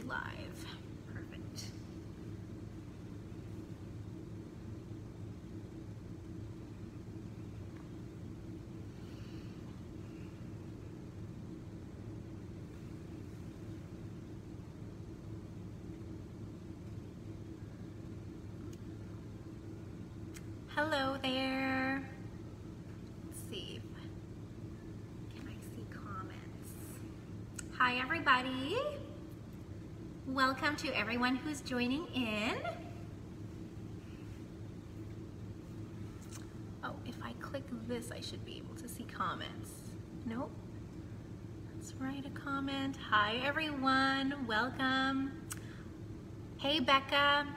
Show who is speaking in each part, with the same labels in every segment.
Speaker 1: live. Perfect. Hello there. Let's see. Can I see comments? Hi everybody. Welcome to everyone who's joining in. Oh, if I click this, I should be able to see comments. Nope. Let's write a comment. Hi everyone. Welcome. Hey Becca.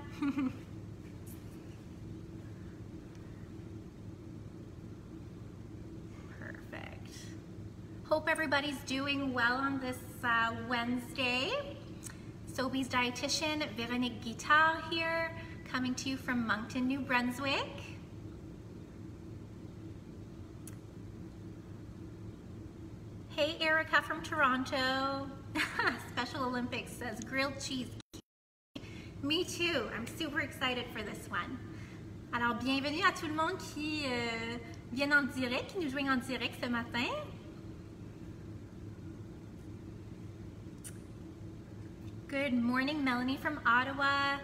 Speaker 1: Hope everybody's doing well on this Wednesday. Sobeys dietitian Véronique Guittard here, coming to you from Moncton, New Brunswick. Hey Erica from Toronto. Special Olympics says grilled cheese. Me too, I'm super excited for this one. Alors bienvenue à tout le monde qui vient en direct, qui nous joignent en direct ce matin. Good morning, Melanie from Ottawa.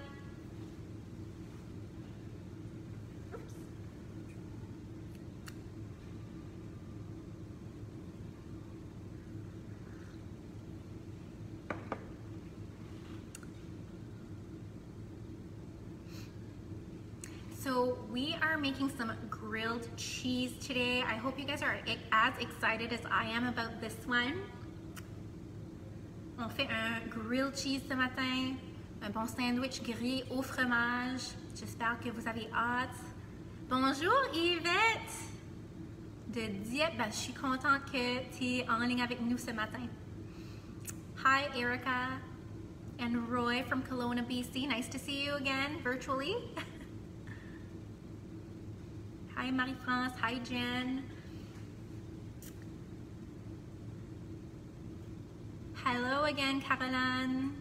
Speaker 1: Oops. So we are making some grilled cheese today. I hope you guys are as excited as I am about this one. On fait un grilled cheese ce matin, un bon sandwich grillé au fromage. J'espère que vous avez hâte. Bonjour Yvette de Dieppe. Ben, je suis contente que tu es en ligne avec nous ce matin. Hi Erica and Roy from Kelowna, BC. Nice to see you again virtually. Hi Marie-France. Hi Jen. Hello again, Caroline.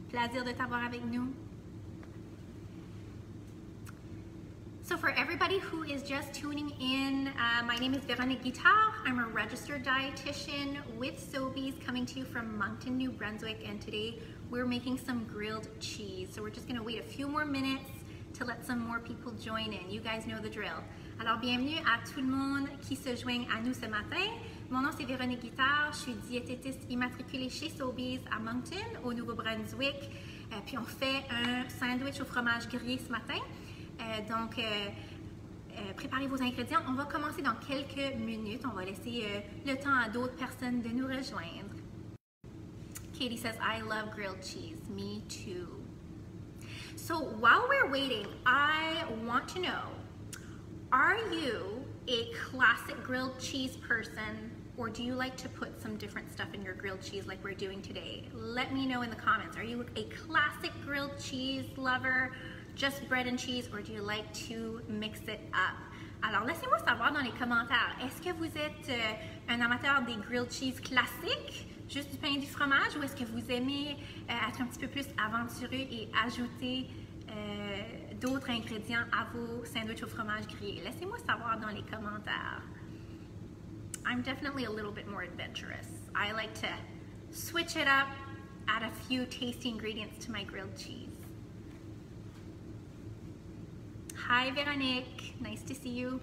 Speaker 1: Plaisir de t'avoir avec nous. So for everybody who is just tuning in, my name is Véronique Guittard. I'm a registered dietitian with Sobeys, coming to you from Moncton, New Brunswick, and today we're making some grilled cheese. So we're just gonna wait a few more minutes to let some more people join in. You guys know the drill. Alors bienvenue à tout le monde qui se joigne à nous ce matin. Mon nom c'est Véronique Guittard, je suis diététiste immatriculée chez Sobeys à Moncton, au Nouveau-Brunswick. Puis on fait un sandwich au fromage grillé ce matin. Donc préparez vos ingrédients. On va commencer dans quelques minutes. On va laisser le temps à d'autres personnes de nous rejoindre. Katie says, I love grilled cheese. Me too. So while we're waiting, I want to know, are you a classic grilled cheese person, or do you like to put some different stuff in your grilled cheese like we're doing today? Let me know in the comments. Are you a classic grilled cheese lover, just bread and cheese, or do you like to mix it up? Alors laissez-moi savoir dans les commentaires, est-ce que vous êtes un amateur des grilled cheese classiques, juste du pain et du fromage, ou est-ce que vous aimez être un petit peu plus aventureux et ajouter d'autres ingrédients à vos sandwichs au fromage grillé? Laissez-moi savoir dans les commentaires. I'm definitely a little bit more adventurous. I like to switch it up, add a few tasty ingredients to my grilled cheese. Hi Veronique, nice to see you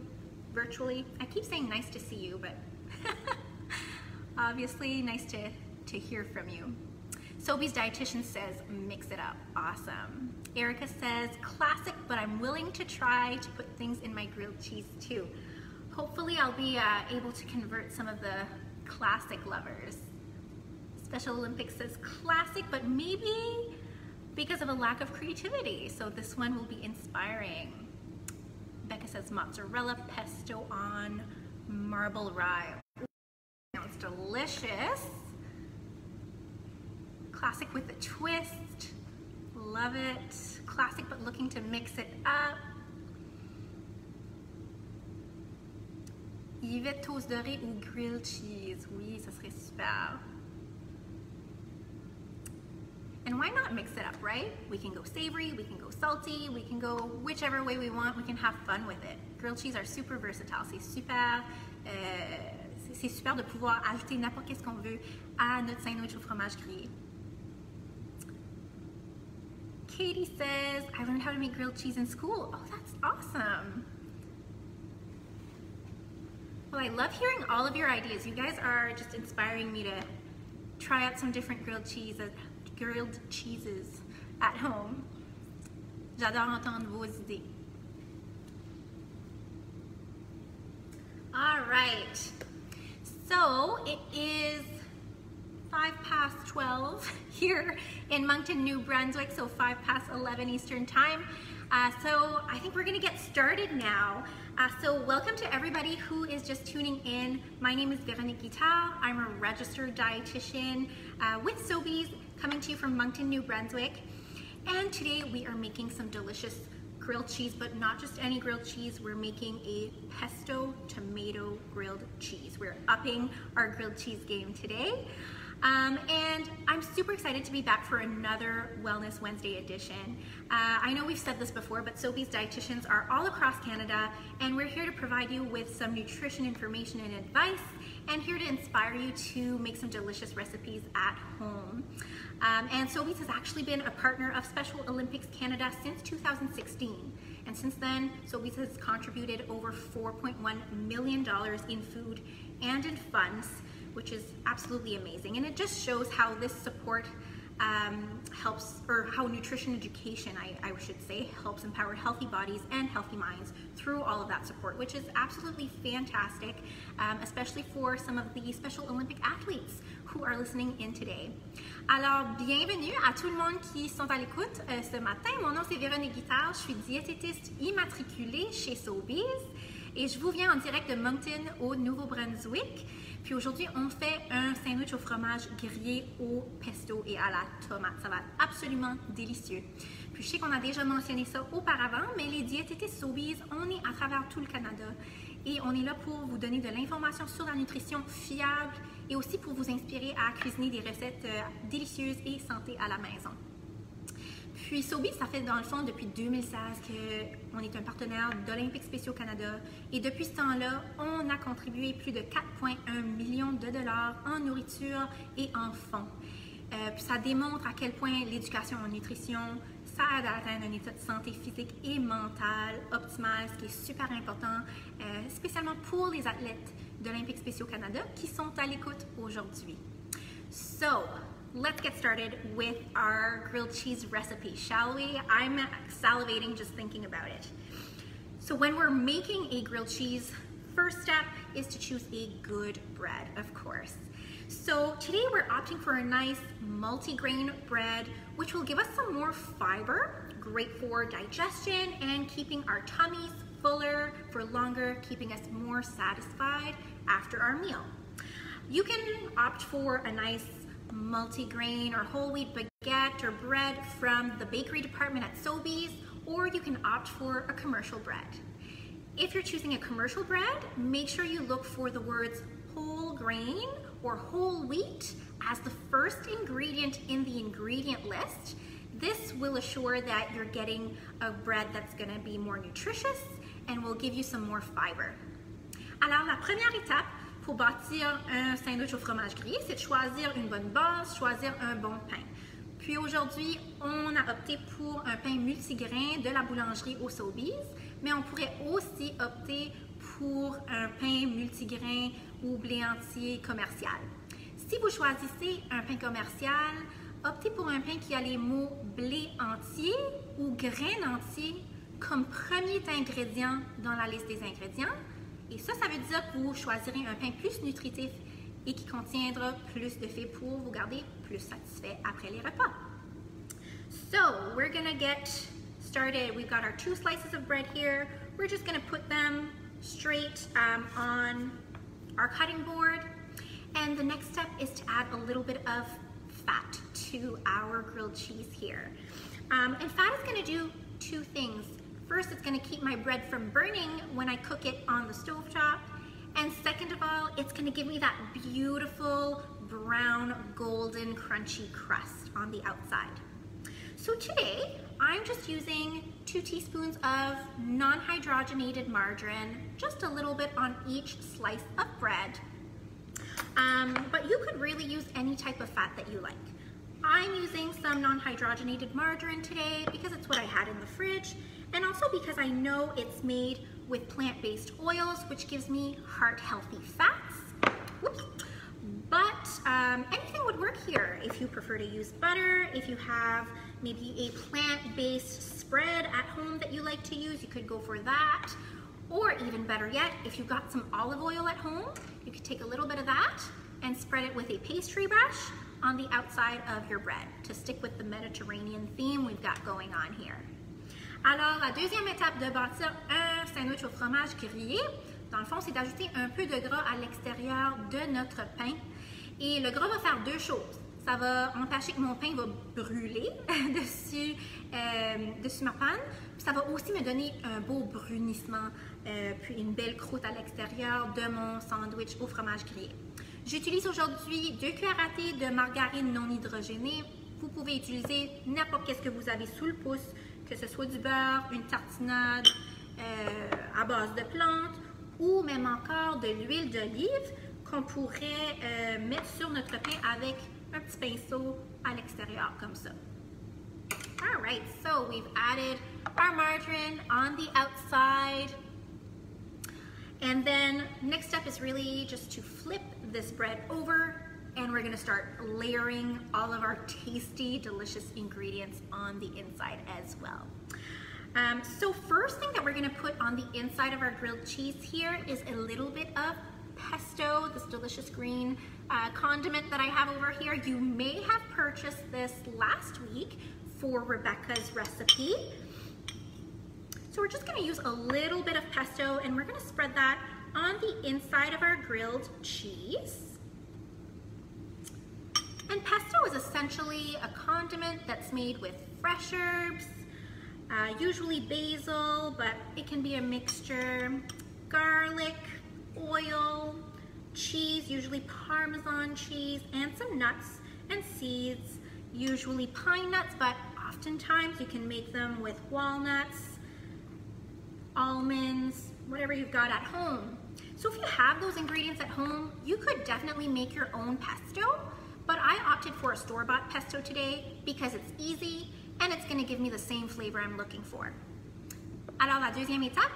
Speaker 1: virtually. I keep saying nice to see you, but obviously nice to hear from you. Sobeys dietitian says mix it up. Awesome. Erica says classic, but I'm willing to try to put things in my grilled cheese too. Hopefully I'll be able to convert some of the classic lovers. Special Olympics says classic, but maybe because of a lack of creativity. So this one will be inspiring. Becca says mozzarella pesto on marble rye. Sounds delicious. Classic with a twist. Love it. Classic but looking to mix it up. Yvette toast doré ou grilled cheese. Oui, ça serait super. And why not mix it up, right? We can go savory, we can go salty, we can go whichever way we want, we can have fun with it. Grilled cheese are super versatile, c'est super de pouvoir ajouter n'importe qu'est-ce qu'on veut à notre sandwich au fromage grillé. Katie says, I learned how to make grilled cheese in school. Oh, that's awesome. Well, I love hearing all of your ideas. You guys are just inspiring me to try out some different grilled cheeses at home. J'adore entendre vos idées. All right, so it is 12:05 here in Moncton, New Brunswick, so 11:05 Eastern Time. So I think we're gonna get started now. So welcome to everybody who is just tuning in. My name is Véronique Guittard. I'm a registered dietitian with Sobeys, coming to you from Moncton, New Brunswick. And today we are making some delicious grilled cheese, but not just any grilled cheese. We're making a pesto tomato grilled cheese. We're upping our grilled cheese game today. And I'm super excited to be back for another Wellness Wednesday edition. I know we've said this before, but Sobeys dietitians are all across Canada, and we're here to provide you with some nutrition information and advice, and here to inspire you to make some delicious recipes at home. And Sobeys has actually been a partner of Special Olympics Canada since 2016. And since then, Sobeys has contributed over $4.1 million in food and in funds, which is absolutely amazing. And it just shows how this support helps, or how nutrition education, I should say, helps empower healthy bodies and healthy minds through all of that support, which is absolutely fantastic, especially for some of the Special Olympic athletes who are listening in today. Alors, bienvenue à tout le monde qui sont à l'écoute ce matin. Mon nom c'est Véronique Guittard, je suis diététiste immatriculée chez Sobeys et je vous viens en direct de Moncton au Nouveau-Brunswick. Puis aujourd'hui, on fait un sandwich au fromage grillé au pesto et à la tomate. Ça va être absolument délicieux. Puis je sais qu'on a déjà mentionné ça auparavant, mais les diététistes Sobeys, on est à travers tout le Canada. Et on est là pour vous donner de l'information sur la nutrition fiable et aussi pour vous inspirer à cuisiner des recettes délicieuses et santé à la maison. Puis Sobeys, ça fait dans le fond depuis 2016 qu'on est un partenaire d'Olympiques Spéciaux Canada et depuis ce temps-là, on a contribué plus de 4,1 millions de dollars en nourriture et en fonds. Puis ça démontre à quel point l'éducation en nutrition, ça aide à atteindre un état de santé physique et mental optimal, ce qui est super important, spécialement pour les athlètes d'Olympiques Spéciaux Canada qui sont à l'écoute aujourd'hui. So, let's get started with our grilled cheese recipe, shall we? I'm salivating just thinking about it. So when we're making a grilled cheese, first step is to choose a good bread, of course. So today we're opting for a nice multi-grain bread, which will give us some more fiber, great for digestion and keeping our tummies fuller for longer, keeping us more satisfied after our meal. You can opt for a nice multi-grain or whole wheat baguette or bread from the bakery department at Sobeys, or you can opt for a commercial bread. If you're choosing a commercial bread, make sure you look for the words whole grain or whole wheat as the first ingredient in the ingredient list. This will assure that you're getting a bread that's going to be more nutritious and will give you some more fiber. Alors, la première étape pour bâtir un sandwich au fromage grillé, c'est de choisir une bonne base, choisir un bon pain. Puis aujourd'hui, on a opté pour un pain multigrain de la boulangerie au Sobeys, mais on pourrait aussi opter pour un pain multigrain ou blé entier commercial. Si vous choisissez un pain commercial, optez pour un pain qui a les mots blé entier ou grain entier comme premier ingrédient dans la liste des ingrédients. Et ça veut dire que vous choisirez un pain plus nutritif et qui contiendra plus de fibres pour vous garder plus satisfait après les repas. So, we're gonna get started. We've got our 2 slices of bread here. We're just gonna put them straight on our cutting board. And the next step is to add a little bit of fat to our grilled cheese here. And fat is gonna do 2 things. First, it's going to keep my bread from burning when I cook it on the stovetop. And second of all, it's going to give me that beautiful brown golden crunchy crust on the outside. So today, I'm just using 2 teaspoons of non-hydrogenated margarine, just a little bit on each slice of bread. But you could really use any type of fat that you like. I'm using some non-hydrogenated margarine today because it's what I had in the fridge, and also because I know it's made with plant-based oils, which gives me heart-healthy fats. Whoops. But anything would work here. If you prefer to use butter, if you have maybe a plant-based spread at home that you like to use, you could go for that. Or even better yet, if you've got some olive oil at home, you could take a little bit of that and spread it with a pastry brush on the outside of your bread to stick with the Mediterranean theme we've got going on here. Alors, la deuxième étape de bâtir un sandwich au fromage grillé, dans le fond, c'est d'ajouter un peu de gras à l'extérieur de notre pain. Et le gras va faire 2 choses. Ça va empêcher que mon pain va brûler dessus ma panne. Puis ça va aussi me donner un beau brunissement, puis une belle croûte à l'extérieur de mon sandwich au fromage grillé. J'utilise aujourd'hui 2 cuillères à thé de margarine non hydrogénée. Vous pouvez utiliser n'importe qu'est-ce que vous avez sous le pouce, que ce soit du beurre, une tartinade à base de plantes ou même encore de l'huile d'olive qu'on pourrait mettre sur notre pain avec un petit pinceau à l'extérieur comme ça. All right, so we've added our margarine on the outside. And then next step is really just to flip this bread over, and we're gonna start layering all of our tasty, delicious ingredients on the inside as well. So first thing that we're gonna put on the inside of our grilled cheese here is a little bit of pesto, this delicious green condiment that I have over here. You may have purchased this last week for Rebecca's recipe. So we're just gonna use a little bit of pesto and we're gonna spread that on the inside of our grilled cheese. And pesto is essentially a condiment that's made with fresh herbs, usually basil, but it can be a mixture, garlic, oil, cheese, usually Parmesan cheese, and some nuts and seeds, usually pine nuts, but oftentimes you can make them with walnuts, almonds, whatever you've got at home. So if you have those ingredients at home, you could definitely make your own pesto, but I opted for a store-bought pesto today because it's easy and it's gonna give me the same flavor I'm looking for. Alors la deuxième étape,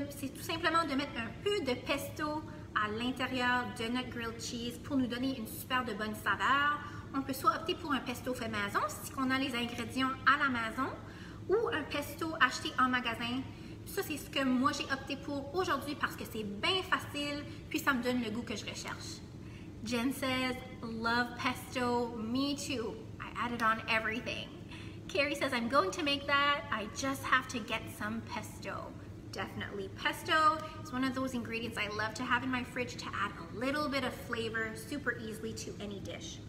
Speaker 1: c'est tout simplement de mettre un peu de pesto à l'intérieur de notre grilled cheese pour nous donner une super de bonne saveur. On peut soit opter pour un pesto fait maison si on a les ingrédients à la maison ou un pesto acheté en magasin. Ça, c'est ce que moi j'ai opté pour aujourd'hui parce que c'est bien facile puis ça me donne le goût que je recherche. Jen says, love pesto, me too. I added on everything. Carrie says, I'm going to make that. I just have to get some pesto. Definitely. Pesto is one of those ingredients I love to have in my fridge to add a little bit of flavor super easily to any dish.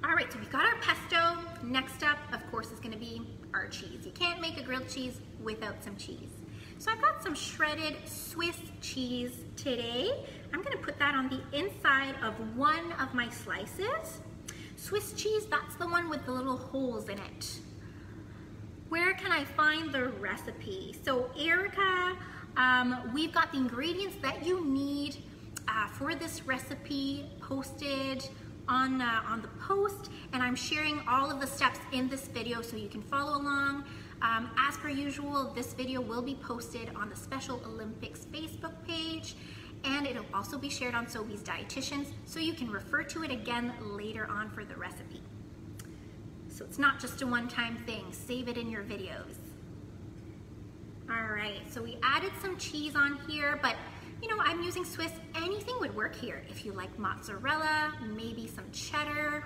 Speaker 1: All right, so we've got our pesto. Next up, of course, is going to be our cheese. You can't make a grilled cheese without some cheese. So I've got some shredded Swiss cheese today. I'm going to put that on the inside of one of my slices. Swiss cheese, that's the one with the little holes in it. Where can I find the recipe? So Erica, we've got the ingredients that you need for this recipe posted on the post, and I'm sharing all of the steps in this video so you can follow along. As per usual, this video will be posted on the Special Olympics Facebook page, and it'll also be shared on Sobeys Dietitians, so you can refer to it again later on for the recipe. So it's not just a one-time thing, save it in your videos. All right, so we added some cheese on here, but you know, I'm using Swiss, anything would work here. If you like mozzarella, maybe some cheddar,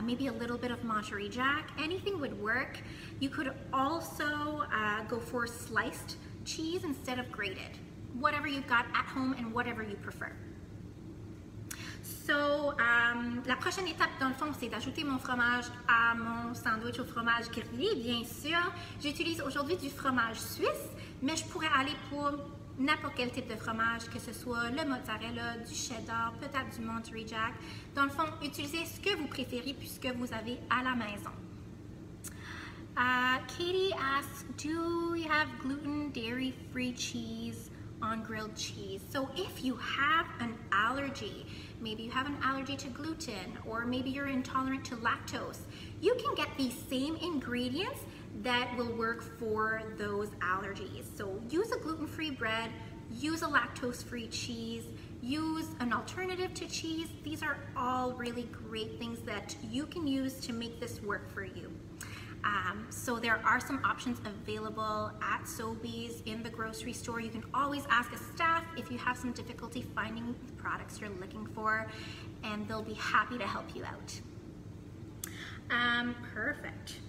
Speaker 1: maybe a little bit of Monterey Jack, anything would work. You could also go for sliced cheese instead of grated. Whatever you've got at home and whatever you prefer. So, la prochaine étape, dans le fond, c'est d'ajouter mon fromage à mon sandwich au fromage grillé, bien sûr. J'utilise aujourd'hui du fromage suisse, mais je pourrais aller pour n'importe quel type de fromage, que ce soit le mozzarella, du cheddar, peut-être du Monterey Jack. Dans le fond, utilisez ce que vous préférez puisque vous avez à la maison. Katie asks, do you have gluten, dairy-free cheese on grilled cheese? So if you have an allergy, maybe you have an allergy to gluten, or maybe you're intolerant to lactose, you can get these same ingredients that will work for those allergies. So use a gluten-free bread, use a lactose-free cheese, use an alternative to cheese. These are all really great things that you can use to make this work for you. So there are some options available at Sobeys in the grocery store. You can always ask a staff if you have some difficulty finding the products you're looking for, and they'll be happy to help you out. Perfect.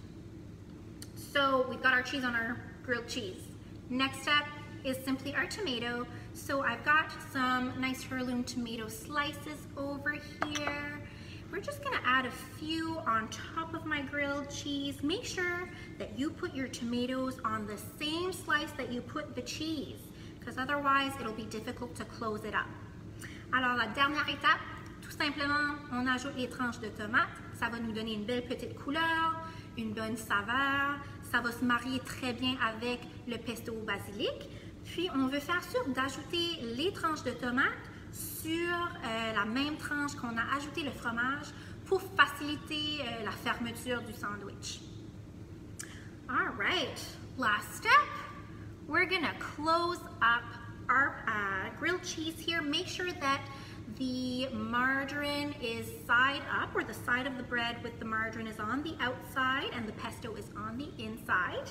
Speaker 1: So we've got our cheese on our grilled cheese. Next step is simply our tomato. So I've got some nice heirloom tomato slices over here. We're just gonna add a few on top of my grilled cheese. Make sure that you put your tomatoes on the same slice that you put the cheese, because otherwise it'll be difficult to close it up. Alors la dernière étape, tout simplement, on ajoute les tranches de tomates. Ça va nous donner une belle petite couleur, une bonne saveur. Ça va se marier très bien avec le pesto au basilic. Puis on veut faire sûr d'ajouter les tranches de tomates sur la même tranche qu'on a ajouté le fromage pour faciliter la fermeture du sandwich. All right, last step, we're gonna close up our grilled cheese here. Make sure that the margarine is side up, or the side of the bread with the margarine is on the outside and the pesto is on the inside.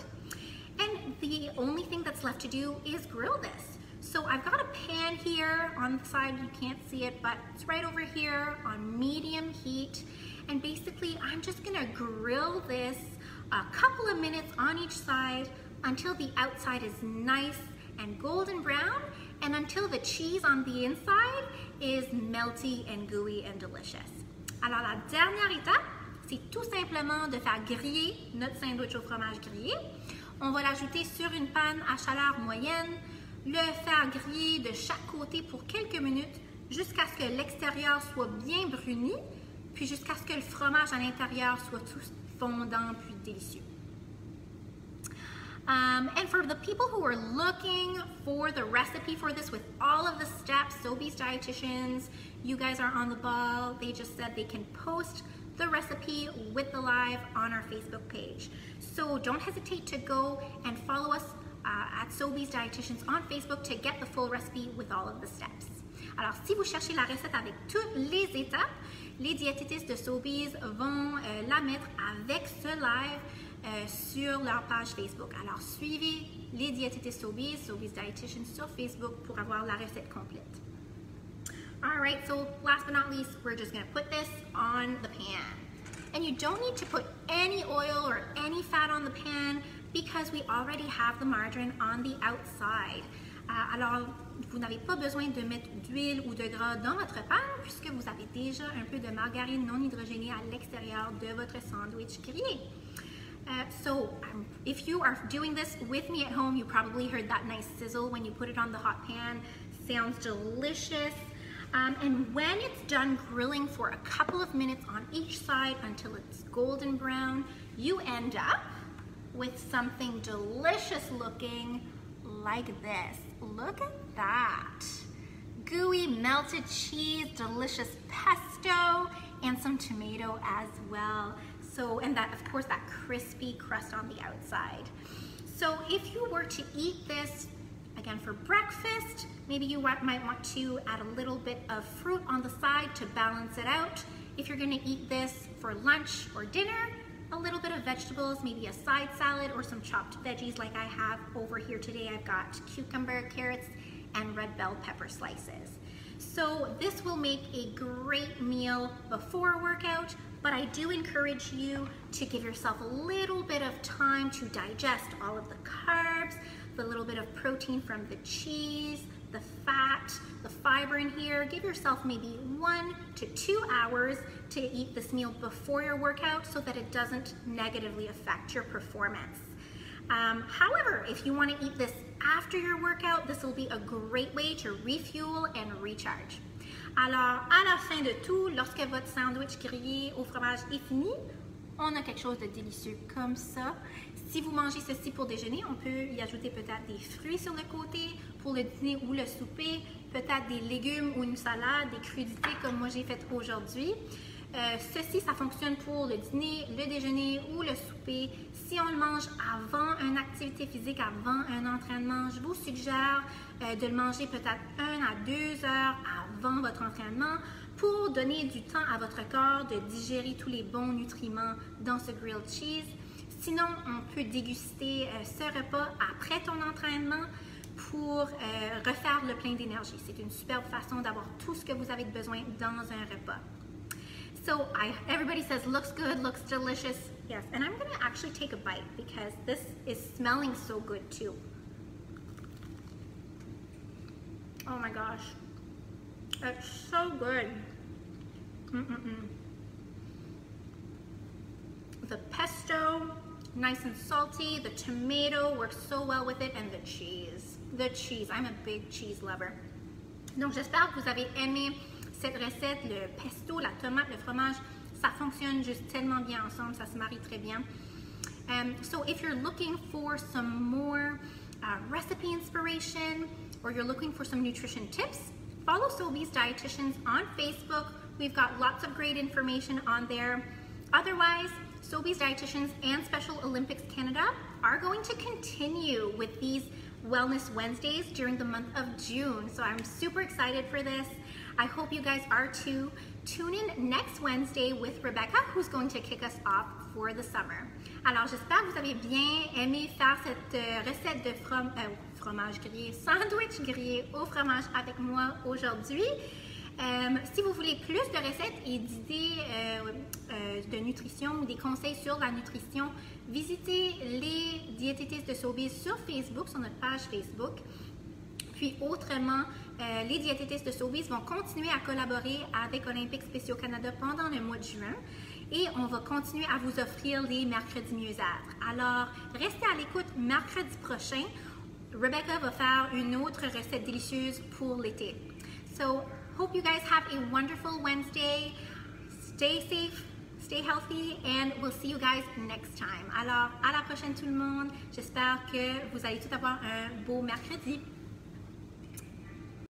Speaker 1: And the only thing that's left to do is grill this. So I've got a pan here on the side, you can't see it, but it's right over here on medium heat. And basically I'm just gonna grill this a couple of minutes on each side until the outside is nice and golden brown, and until the cheese on the inside is melty and gooey and delicious. Alors la dernière étape, c'est tout simplement de faire griller notre sandwich au fromage grillé. On va l'ajouter sur une panne à chaleur moyenne, le faire griller de chaque côté pour quelques minutes jusqu'à ce que l'extérieur soit bien bruni, puis jusqu'à ce que le fromage à l'intérieur soit tout fondant puis délicieux. And for the people who are looking for the recipe for this with all of the steps, Sobeys dietitians, you guys are on the ball. They just said they can post the recipe with the live on our Facebook page. So don't hesitate to go and follow us at Sobeys Dietitians on Facebook to get the full recipe with all of the steps. Alors, si vous cherchez la recette avec toutes les étapes, les diététistes de Sobeys vont la mettre avec ce live sur leur page Facebook. Alors, suivez les diététistes Sobeys, Sobeys Dietitians sur Facebook pour avoir la recette complète. All right, so last but not least, we're just gonna put this on the pan. And you don't need to put any oil or any fat on the pan because we already have the margarine on the outside. Alors, vous n'avez pas besoin de mettre d'huile ou de gras dans votre panne puisque vous avez déjà un peu de margarine non hydrogénée à l'extérieur de votre sandwich grillé. If you are doing this with me at home, you probably heard that nice sizzle when you put it on the hot pan. Sounds delicious. And when it's done grilling for a couple of minutes on each side until it's golden brown, you end up with something delicious looking like this. Look at that. Gooey melted cheese, delicious pesto, and some tomato as well. So, and that, of course, that crispy crust on the outside. So if you were to eat this, again, for breakfast, maybe you might want to add a little bit of fruit on the side to balance it out. If you're gonna eat this for lunch or dinner, a little bit of vegetables, maybe a side salad or some chopped veggies like I have over here today. I've got cucumber, carrots, and red bell pepper slices. So this will make a great meal before a workout, but I do encourage you to give yourself a little bit of time to digest all of the carbs, the little bit of protein from the cheese, the fat, the fiber in here. Give yourself maybe 1 to 2 hours to eat this meal before your workout so that it doesn't negatively affect your performance. However, if you want to eat this after your workout, this will be a great way to refuel and recharge. Alors, à la fin de tout, lorsque votre sandwich grillé au fromage est fini, on a quelque chose de délicieux comme ça. Si vous mangez ceci pour déjeuner, on peut y ajouter peut-être des fruits sur le côté pour le dîner ou le souper, peut-être des légumes ou une salade, des crudités comme moi j'ai fait aujourd'hui. Ceci, ça fonctionne pour le dîner, le déjeuner ou le souper. Si on le mange avant une activité physique, avant un entraînement, je vous suggère de le manger peut-être 1 à 2 heures avant votre entraînement pour donner du temps à votre corps de digérer tous les bons nutriments dans ce grilled cheese. Sinon, on peut déguster ce repas après ton entraînement pour refaire le plein d'énergie. C'est une superbe façon d'avoir tout ce que vous avez besoin dans un repas. So everybody says looks good, looks delicious. Yes, and I'm going to actually take a bite because this is smelling so good too. Oh my gosh, it's so good. The pesto, nice and salty. The tomato works so well with it, and the cheese. The cheese, I'm a big cheese lover. Donc j'espère que vous avez aimé cette recette, le pesto, la tomate, le fromage, ça fonctionne juste tellement bien ensemble, ça se marie très bien. So if you're looking for some more recipe inspiration or you're looking for some nutrition tips, follow Sobeys Dietitians on Facebook. We've got lots of great information on there. Otherwise, Sobeys Dietitians and Special Olympics Canada are going to continue with these Wellness Wednesdays during the month of June. So I'm super excited for this. I hope you guys are too. Tune in next Wednesday with Rebecca, who's going to kick us off for the summer. Alors, j'espère que vous avez bien aimé faire cette recette de fromage grillé, sandwich grillé au fromage avec moi aujourd'hui. Si vous voulez plus de recettes et d'idées de nutrition ou des conseils sur la nutrition, visitez les diététistes de Sobeys sur Facebook, sur notre page Facebook. Puis autrement, les diététistes de Sobeys vont continuer à collaborer avec Olympiques Spéciaux Canada pendant le mois de juin et on va continuer à vous offrir les mercredis mieux-être. Alors, restez à l'écoute mercredi prochain. Rebecca va faire une autre recette délicieuse pour l'été. So, hope you guys have a wonderful Wednesday. Stay safe, stay healthy, and we'll see you guys next time. Alors, à la prochaine tout le monde. J'espère que vous allez tous avoir un beau mercredi.